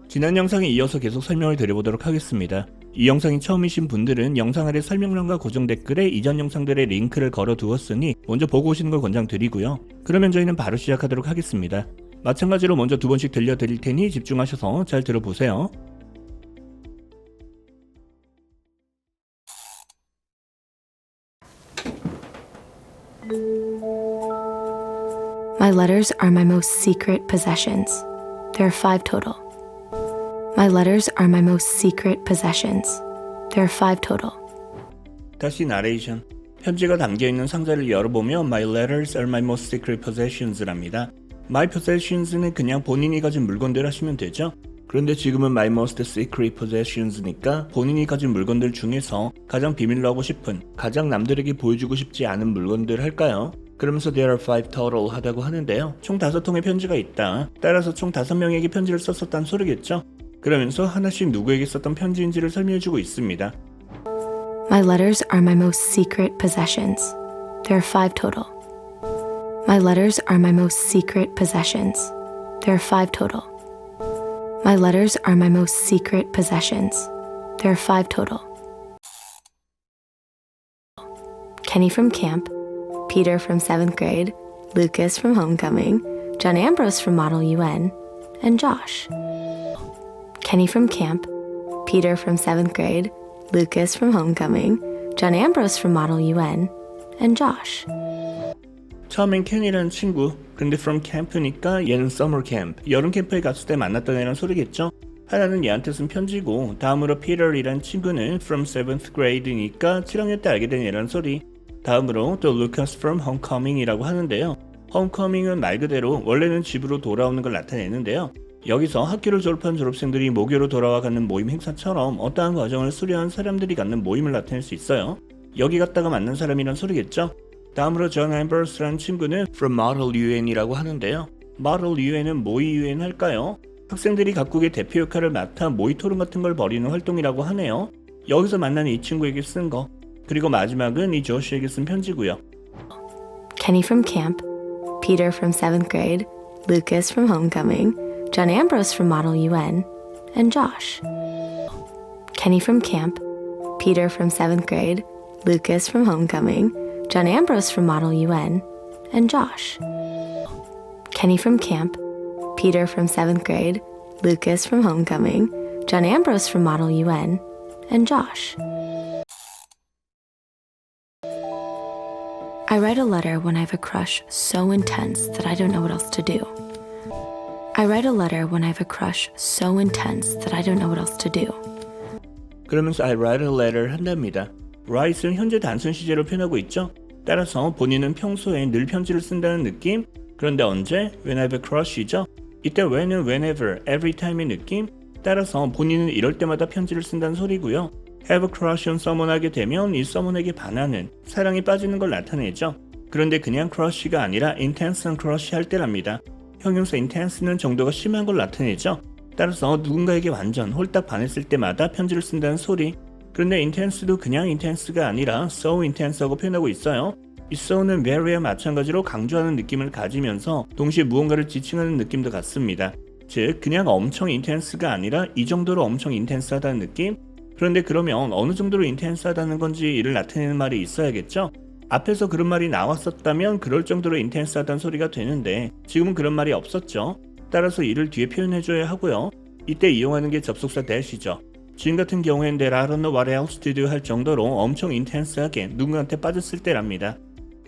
지난 영상에 이어서 계속 설명을 드려보도록 하겠습니다. 이 영상이 처음이신 분들은 영상 아래 설명란과 고정 댓글에 이전 영상들의 링크를 걸어 두었으니 먼저 보고 오시는 걸 권장드리고요. 그러면 저희는 바로 시작하도록 하겠습니다. 마찬가지로 먼저 두 번씩 들려드릴 테니 집중하셔서 잘 들어보세요. My letters are my most secret possessions. There are 5 total. My letters are my most secret possessions. There are 5 total. 다시 나레이션. 편지가 담겨있는 상자를 열어보면 My letters are my most secret possessions랍니다. My possessions는 그냥 본인이 가진 물건들 하시면 되죠. 그런데 지금은 my most secret possessions니까 본인이 가진 물건들 중에서 가장 비밀로 하고 싶은, 가장 남들에게 보여주고 싶지 않은 물건들 할까요? 그러면서 there are 5 total 하다고 하는데요. 총 5통의 편지가 있다. 따라서 총 5명에게 편지를 썼었다는 소리겠죠. 그러면서 하나씩 누구에게 썼던 편지인지를 설명해주고 있습니다. My letters are my most secret possessions. There are 5 total. My letters are my most secret possessions. There are 5 total. My letters are my most secret possessions. There are 5 total. Kenny from camp, Peter from 7th grade, Lucas from homecoming, John Ambrose from Model UN, and Josh. Kenny from camp, Peter from 7th grade, Lucas from homecoming, John Ambrose from Model UN, and Josh. 처음엔 켄이라는 친구, 근데 from camp니까 얘는 summer camp, 여름 캠프에 갔을 때 만났던 애란 소리겠죠? 하나는 얘한테 쓴 편지고, 다음으로 Peter이란 친구는 from 7th grade니까 7학년 때 알게 된 애란 소리, 다음으로 또 Lucas from homecoming이라고 하는데요. homecoming은 말 그대로 원래는 집으로 돌아오는 걸 나타내는데요. 여기서 학교를 졸업한 졸업생들이 모교로 돌아와 갖는 모임 행사처럼 어떠한 과정을 수료한 사람들이 갖는 모임을 나타낼 수 있어요. 여기 갔다가 만난 사람이란 소리겠죠. 다음으로 John Ambros라는 친구는 from Model UN이라고 하는데요. Model UN은 모의 UN 할까요? 학생들이 각국의 대표 역할을 맡아 모의 토론 같은 걸 벌이는 활동이라고 하네요. 여기서 만난 이 친구에게 쓴 거. 그리고 마지막은 이 조시에게 쓴 편지고요. Kenny from camp, Peter from 7th grade, Lucas from homecoming, John Ambrose from Model UN, and Josh. Kenny from camp, Peter from 7th grade, Lucas from homecoming, John Ambrose from Model UN, and Josh. Kenny from camp, Peter from 7th grade, Lucas from homecoming, John Ambrose from Model UN, and Josh. I write a letter when I have a crush so intense that I don't know what else to do. I write a letter when I have a crush so intense that I don't know what else to do. 그러면서 I write a letter 한답니다. write는 현재 단순 시제로 표현하고 있죠. 따라서 본인은 평소에 늘 편지를 쓴다는 느낌? 그런데 언제? When I have a crush이죠. 이때 when은 whenever, every time의 느낌? 따라서 본인은 이럴 때마다 편지를 쓴다는 소리고요. have a crush on someone 하게 되면 이 someone에게 반하는, 사랑에 빠지는 걸 나타내죠. 그런데 그냥 crush가 아니라 intense한 crush 할 때랍니다. 형용사 intense는 정도가 심한 걸 나타내죠. 따라서 누군가에게 완전 홀딱 반했을 때마다 편지를 쓴다는 소리. 그런데 intense도 그냥 intense가 아니라 so intense하고 표현하고 있어요. 이 so는 very와 마찬가지로 강조하는 느낌을 가지면서 동시에 무언가를 지칭하는 느낌도 같습니다. 즉 그냥 엄청 intense가 아니라 이 정도로 엄청 intense하다는 느낌? 그런데 그러면 어느 정도로 intense하다는 건지 이를 나타내는 말이 있어야겠죠? 앞에서 그런 말이 나왔었다면 그럴 정도로 intense하다는 소리가 되는데 지금은 그런 말이 없었죠. 따라서 이를 뒤에 표현해줘야 하고요. 이때 이용하는 게 접속사 that이죠. 지금 같은 경우엔 that I don't know what else to do 할 정도로 엄청 intense하게 누군가한테 빠졌을 때랍니다.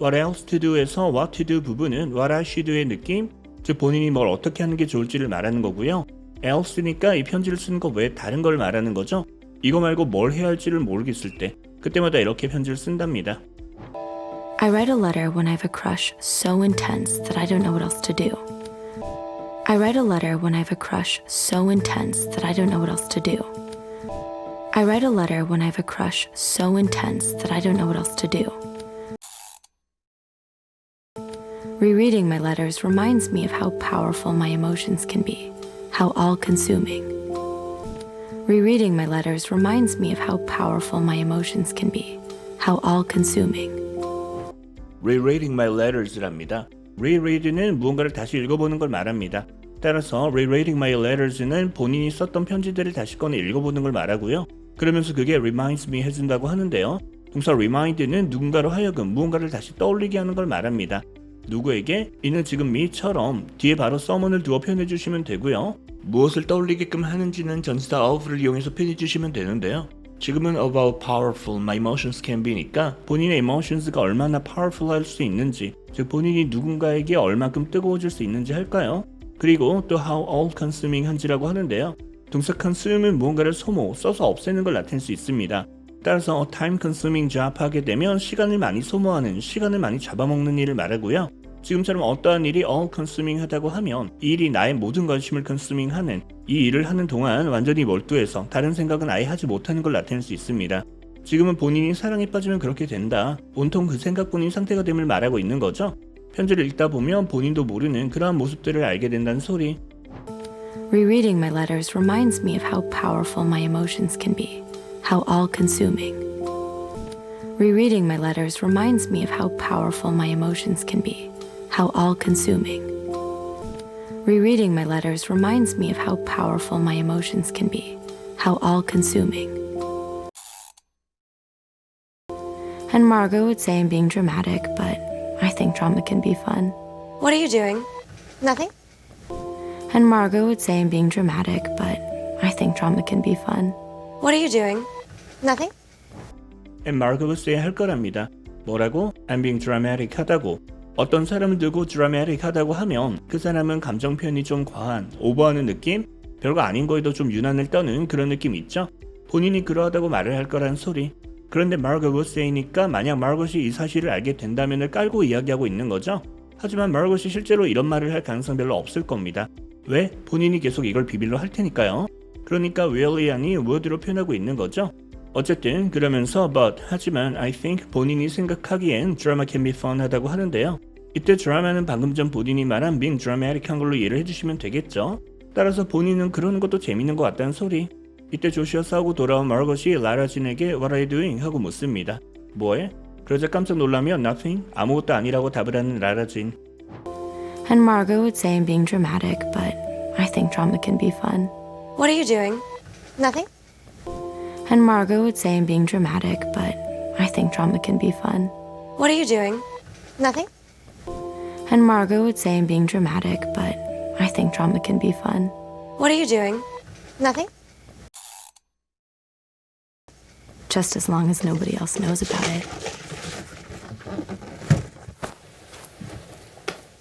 What else to do에서 what to do 부분은 what I should do의 느낌? 즉 본인이 뭘 어떻게 하는 게 좋을지를 말하는 거고요. else니까 이 편지를 쓰는 거 외에 다른 걸 말하는 거죠. 이거 말고 뭘 해야 할지를 모르겠을 때 그때마다 이렇게 편지를 쓴답니다. I write a letter when I have a crush so intense that I don't know what else to do. I write a letter when I have a crush so intense that I don't know what else to do. I write a letter when I have a crush so intense that I don't know what else to do. Rereading my letters reminds me of how powerful my emotions can be, how all-consuming. Rereading my letters reminds me of how powerful my emotions can be, how all-consuming. Rereading my letters랍니다. Reread는 무언가를 다시 읽어보는 걸 말합니다. 따라서 rereading my letters는 본인이 썼던 편지들을 다시 꺼내 읽어보는 걸 말하고요. 그러면서 그게 reminds me 해준다고 하는데요. 동사 remind는 누군가로 하여금 무언가를 다시 떠올리게 하는 걸 말합니다. 누구에게? 이는 지금 me처럼 뒤에 바로 someone을 두어 표현해주시면 되고요. 무엇을 떠올리게끔 하는지는 전치사 of를 이용해서 표현해주시면 되는데요. 지금은 about powerful my emotions can be니까 본인의 emotions가 얼마나 powerful 할 수 있는지, 즉 본인이 누군가에게 얼만큼 뜨거워질 수 있는지 할까요? 그리고 또 how all consuming 한지라고 하는데요. 동사 consume은 무언가를 소모, 써서 없애는 걸 나타낼 수 있습니다. 따라서 time consuming job 하게 되면 시간을 많이 소모하는, 시간을 많이 잡아먹는 일을 말하고요. 지금처럼 어떠한 일이 all consuming 하다고 하면 이 일이 나의 모든 관심을 consuming 하는, 이 일을 하는 동안 완전히 몰두해서 다른 생각은 아예 하지 못하는 걸 나타낼 수 있습니다. 지금은 본인이 사랑에 빠지면 그렇게 된다, 온통 그 생각뿐인 상태가 됨을 말하고 있는 거죠. 편지를 읽다 보면 본인도 모르는 그러한 모습들을 알게 된다는 소리. Rereading my letters reminds me of how powerful my emotions can be, how all-consuming. Rereading my letters reminds me of how powerful my emotions can be, how all-consuming. Rereading my letters reminds me of how powerful my emotions can be, how all-consuming. And Margot would say I'm being dramatic, but I think drama can be fun. What are you doing? Nothing. And Margot would say I'm being dramatic, but I think drama can be fun. What are you doing? Nothing. And Margot would say 할 거랍니다. 뭐라고? I'm being dramatic 하다고. 어떤 사람을 두고 dramatic 하다고 하면 그 사람은 감정 표현이 좀 과한, 오버하는 느낌? 별거 아닌 거에도 좀 유난을 떠는 그런 느낌 있죠? 본인이 그러하다고 말을 할 거라는 소리. 그런데 Margot would say니까 만약 Margot이 이 사실을 알게 된다면을 깔고 이야기하고 있는 거죠? 하지만 Margot이 실제로 이런 말을 할 가능성 별로 없을 겁니다. 왜? 본인이 계속 이걸 비밀로 할 테니까요. 그러니까 will이 아닌 would로 표현하고 있는 거죠. 어쨌든 그러면서 but 하지만 I think 본인이 생각하기엔 drama can be fun 하다고 하는데요. 이때 드라마는 방금 전 본인이 말한 being dramatic 한 걸로 이해를 해주시면 되겠죠. 따라서 본인은 그러는 것도 재밌는 것 같다는 소리. 이때 조시와 싸우고 돌아온 마르것이 라라진에게 What are you doing? 하고 묻습니다. 뭐해? 그러자 깜짝 놀라며 Nothing, 아무것도 아니라고 답을 하는 라라진. And Margot would say I'm being dramatic, but I think drama can be fun. What are you doing? Nothing. And Margot would say I'm being dramatic, but I think drama can be fun. What are you doing? Nothing. And Margot would say I'm being dramatic, but I think drama can be fun. What are you doing? Nothing. Just as long as nobody else knows about it.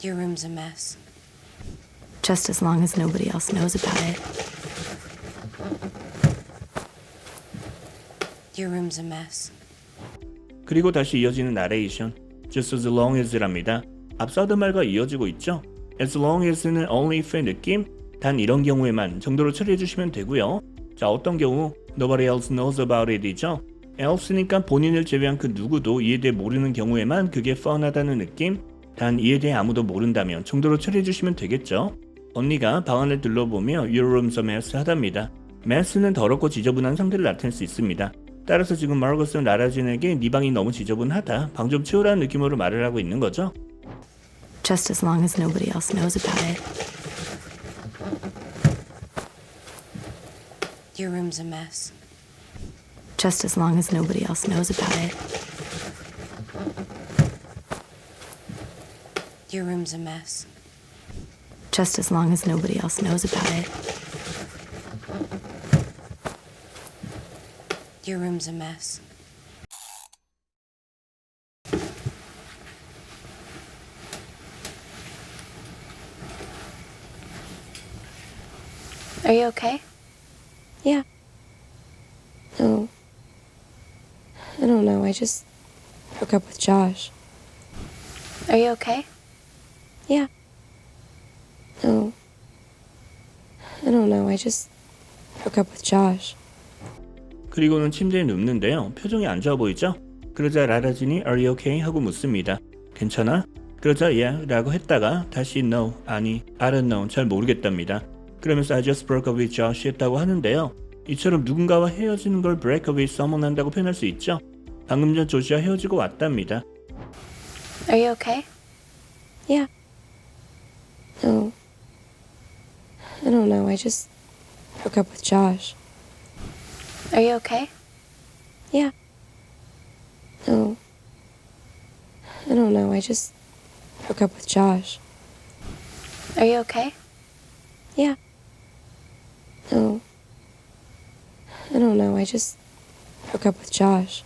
Your room's a mess. Just as long as nobody else knows about it. Your room's a mess. 그리고 다시 이어지는 나레이션. Just as long as랍니다. 앞서 하던 말과 이어지고 있죠. As long as는 only if의 느낌, 단 이런 경우에만 정도로 처리해 주시면 되고요. 자, 어떤 경우? Nobody else knows about it 이죠. else니까 본인을 제외한 그 누구도 이에 대해 모르는 경우에만 그게 fun하다는 느낌, 단 이에 대해 아무도 모른다면 정도로 처리해 주시면 되겠죠. 언니가 방 안을 둘러보며 Your room's a mess 하답니다. mess는 더럽고 지저분한 상태를 나타낼 수 있습니다. 따라서 지금 마르것은 라라진에게 네 방이 너무 지저분하다, 방 좀 치우라는 느낌으로 말을 하고 있는 거죠. Just as long as nobody else knows about it. Your room's a mess. Just as long as nobody else knows about it. Your room's a mess. Just as long as nobody else knows about it. Your room's a mess. Are you okay? Yeah. No. I don't know. I just broke up with Josh. Are you okay? Yeah. No. I don't know. I just broke up with Josh. 그리고는 침대에 눕는데요. 표정이 안 좋아 보이죠? 그러자 라라진이 Are you okay? 하고 묻습니다. 괜찮아? 그러자 Yeah 라고 했다가 다시 No, 아니, I don't know, 잘 모르겠답니다. 그러면서 I just broke up with Josh 했다고 하는데요. 이처럼 누군가와 헤어지는 걸 break up with someone 한다고 표현할 수 있죠. 방금 전 조시와 헤어지고 왔답니다. Are you okay? Yeah. No. I don't know. I just broke up with Josh. Are you okay? Yeah. No. I don't know. I just broke up with Josh. Are you okay? Yeah. No. I don't know. I just broke up with Josh.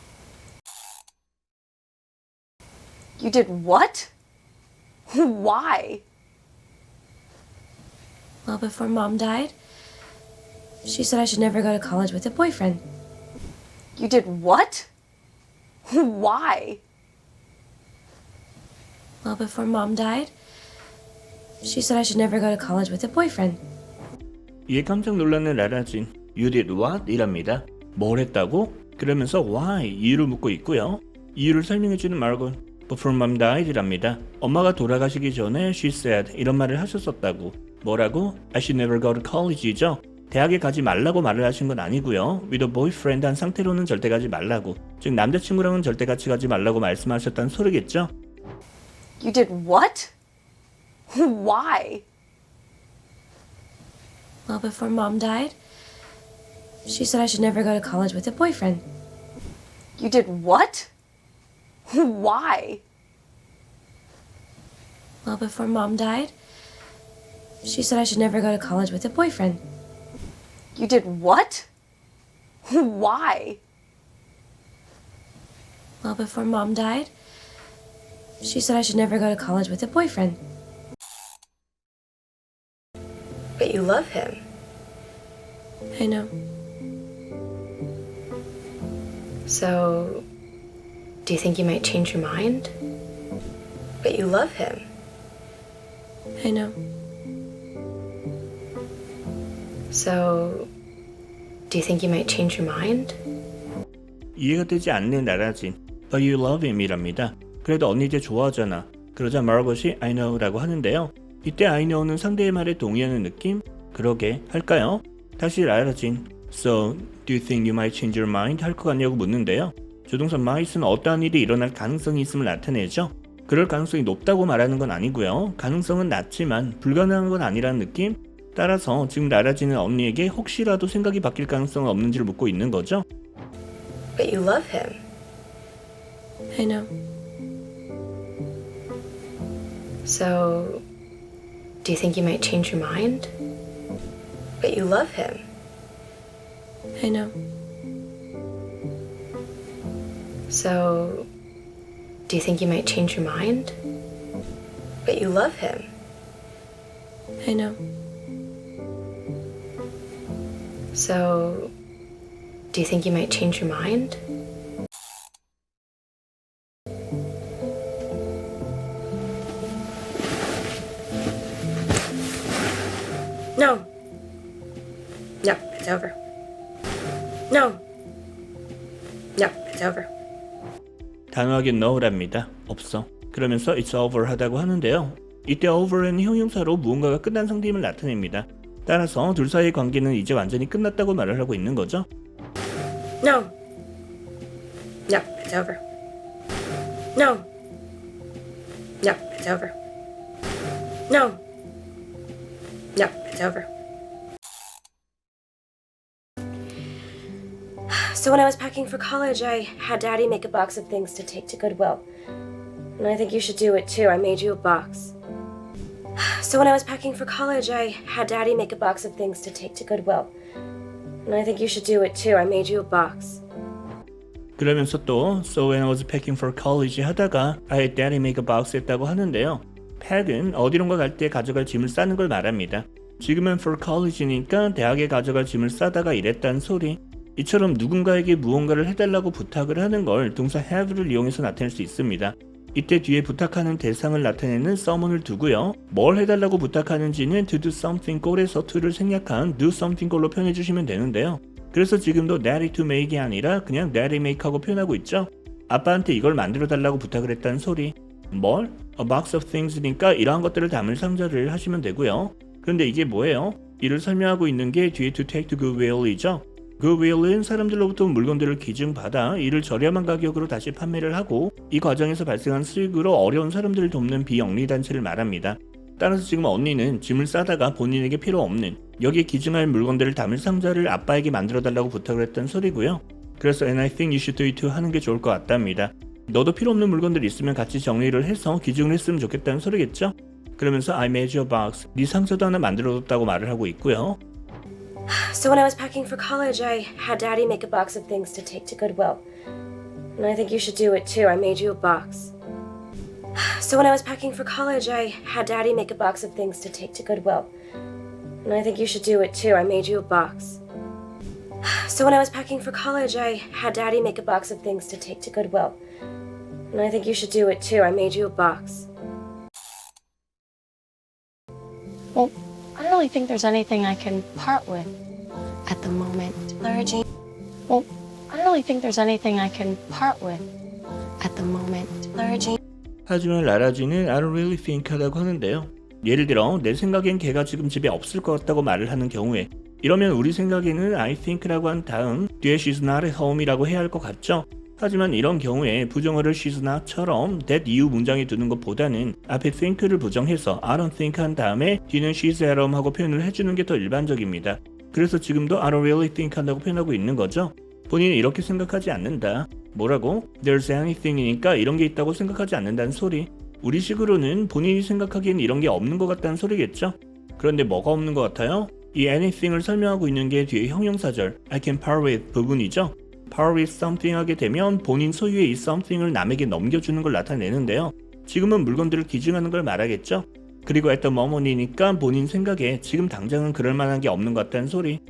You did what? Why? Well, before Mom died, she said I should never go to college with a boyfriend. You did what? Why? Well, before Mom died, she said I should never go to college with a boyfriend. 이에 깜짝 놀라는 라라진 You did what? 이랍니다. 뭘 했다고? 그러면서 why? 이유를 묻고 있고요. 이유를 설명해주는 마르곤 Before mom died 이랍니다. 엄마가 돌아가시기 전에 she said 이런 말을 하셨었다고. 뭐라고? I should never go to college이죠. 대학에 가지 말라고 말을 하신 건 아니고요. With a boyfriend 한 상태로는 절대 가지 말라고. 즉 남자친구랑은 절대 같이 가지 말라고 말씀하셨다는 소리겠죠. You did what? Why? Well, before Mom died, she said I should never go to college with a boyfriend. You did what? Why? Well, before Mom died, she said I should never go to college with a boyfriend. You did what? Why? Well, before Mom died, she said I should never go to college with a boyfriend. But you love him. I know. So, do you think you might change your mind? But you love him. I know. So, do you think you might change your mind? 이해가 되지 않는 라라진 But you love him 이랍니다. 그래도 언니 이제 좋아하잖아. 그러자 마르곤이 I know 라고 하는데요. 이때 I know는 상대의 말에 동의하는 느낌? 그러게 할까요? 다시 라라진 So, do you think you might change your mind? 할 것 같냐고 묻는데요. 조동사 might은 어떠한 일이 일어날 가능성이 있음을 나타내죠. 그럴 가능성이 높다고 말하는 건 아니고요. 가능성은 낮지만 불가능한 건 아니라는 느낌? 따라서 지금 라라진은 언니에게 혹시라도 생각이 바뀔 가능성은 없는지를 묻고 있는 거죠. But you love him. I know. So, do you think you might change your mind? But you love him. I know. So, do you think you might change your mind? But you love him. I know. So, do you think you might change your mind? No. No, it's over. No. No, it's over. 단호하게 no랍니다. 없어. 그러면서 it's over 하다고 하는데요. 이때 over는 형용사로 무언가가 끝난 상태임을 나타냅니다. 따라서 둘 사이의 관계는 이제 완전히 끝났다고 말을 하고 있는 거죠. No. No, it's over. No. No, it's over. No. No, it's over. So when I was packing for college, I had Daddy make a box of things to take to Goodwill. And I think you should do it too. I made you a box. So when I was packing for college, I had Daddy make a box of things to take to Goodwill. And I think you should do it too. I made you a box. 그러면서 또 So when I was packing for college 하다가 I had daddy make a box 했다고 하는데요. pack은 어디론가 갈 때 가져갈 짐을 싸는 걸 말합니다. 지금은 for college니까 대학에 가져갈 짐을 싸다가 이랬다는 소리. 이처럼 누군가에게 무언가를 해달라고 부탁을 하는 걸 동사 have를 이용해서 나타낼 수 있습니다. 이때 뒤에 부탁하는 대상을 나타내는 someone을 두고요. 뭘 해달라고 부탁하는지는 to do something 꼴에서 to를 생략한 do something 꼴로 표현해 주시면 되는데요. 그래서 지금도 daddy to make이 아니라 그냥 daddy make 하고 표현하고 있죠. 아빠한테 이걸 만들어 달라고 부탁을 했다는 소리. 뭘? A box of things니까 이러한 것들을 담을 상자를 하시면 되고요. 그런데 이게 뭐예요? 이를 설명하고 있는 게 뒤에 to take to Goodwill이죠. Goodwill은 사람들로부터 물건들을 기증받아 이를 저렴한 가격으로 다시 판매를 하고 이 과정에서 발생한 수익으로 어려운 사람들을 돕는 비영리단체를 말합니다. 따라서 지금 언니는 짐을 싸다가 본인에게 필요 없는 여기에 기증할 물건들을 담을 상자를 아빠에게 만들어달라고 부탁을 했던 소리고요. 그래서 And I think you should do it too 하는 게 좋을 것 같답니다. 너도 필요 없는 물건들 있으면 같이 정리를 해서 기증을 했으면 좋겠다는 소리겠죠? 그러면서 I made you a box, 네 상자도 하나 만들어뒀다고 말을 하고 있고요. So when I was packing for college, I had Daddy make a box of things to take to Goodwill. And I think you should do it too. I made you a box. So when I was packing for college, I had Daddy make a box of things to take to Goodwill. And I think you should do it too. I made you a box. So when I was packing for college, I had Daddy make a box of things to take to Goodwill. And I think you should do it too. I made you a box. Well, I don't really think there's anything I can part with at the moment. Laura Jean. Well, I don't really think there's anything I can part with at the moment. Laura Jean. 하지만 라라지는 I don't really think 하다고 하는데요. 예를 들어 내 생각엔 걔가 지금 집에 없을 것 같다고 말을 하는 경우에 이러면 우리 생각에는 I think라고 한 다음 뒤에 she's not at home이라고 해야 할 것 같죠? 하지만 이런 경우에 부정어를 she's not처럼 that 이후 문장에 두는 것보다는 앞에 think를 부정해서 I don't think 한 다음에 뒤는 she's at home 하고 표현을 해주는 게 더 일반적입니다. 그래서 지금도 I don't really think 한다고 표현하고 있는 거죠. 본인은 이렇게 생각하지 않는다. 뭐라고? There's anything이니까 이런 게 있다고 생각하지 않는다는 소리. 우리식으로는 본인이 생각하기엔 이런 게 없는 것 같다는 소리겠죠? 그런데 뭐가 없는 것 같아요? 이 anything을 설명하고 있는 게 뒤에 형용사절 I can part with 부분이죠. part with something 하게 되면 본인 소유의 이 something을 남에게 넘겨주는 걸 나타내는데요. 지금은 물건들을 기증하는 걸 말하겠죠? 그리고 at the moment이니까 본인 생각에 지금 당장은 그럴 만한 게 없는 것 같다는 소리.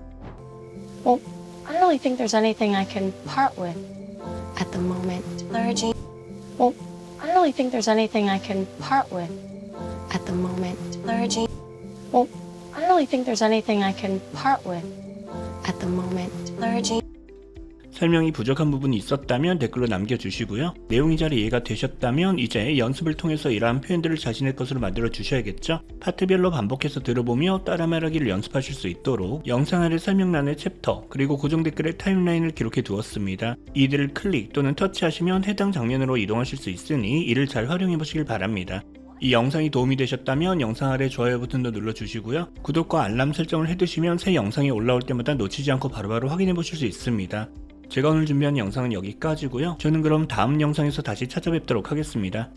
Well, I don't really think there's anything I can part with at the moment. Laura Jean. Well, I don't really think there's anything I can part with at the moment. Laura Jean. Well, I don't really think there's anything I can part with at the moment. Laura Jean. 설명이 부족한 부분이 있었다면 댓글로 남겨주시고요. 내용이 잘 이해가 되셨다면 이제 연습을 통해서 이러한 표현들을 자신의 것으로 만들어 주셔야겠죠. 파트별로 반복해서 들어보며 따라 말하기를 연습하실 수 있도록 영상 아래 설명란에 챕터 그리고 고정 댓글에 타임라인을 기록해 두었습니다. 이들을 클릭 또는 터치하시면 해당 장면으로 이동하실 수 있으니 이를 잘 활용해 보시길 바랍니다. 이 영상이 도움이 되셨다면 영상 아래 좋아요 버튼도 눌러주시고요. 구독과 알람 설정을 해두시면 새 영상이 올라올 때마다 놓치지 않고 바로바로 확인해 보실 수 있습니다. 제가 오늘 준비한 영상은 여기까지고요. 저는 그럼 다음 영상에서 다시 찾아뵙도록 하겠습니다.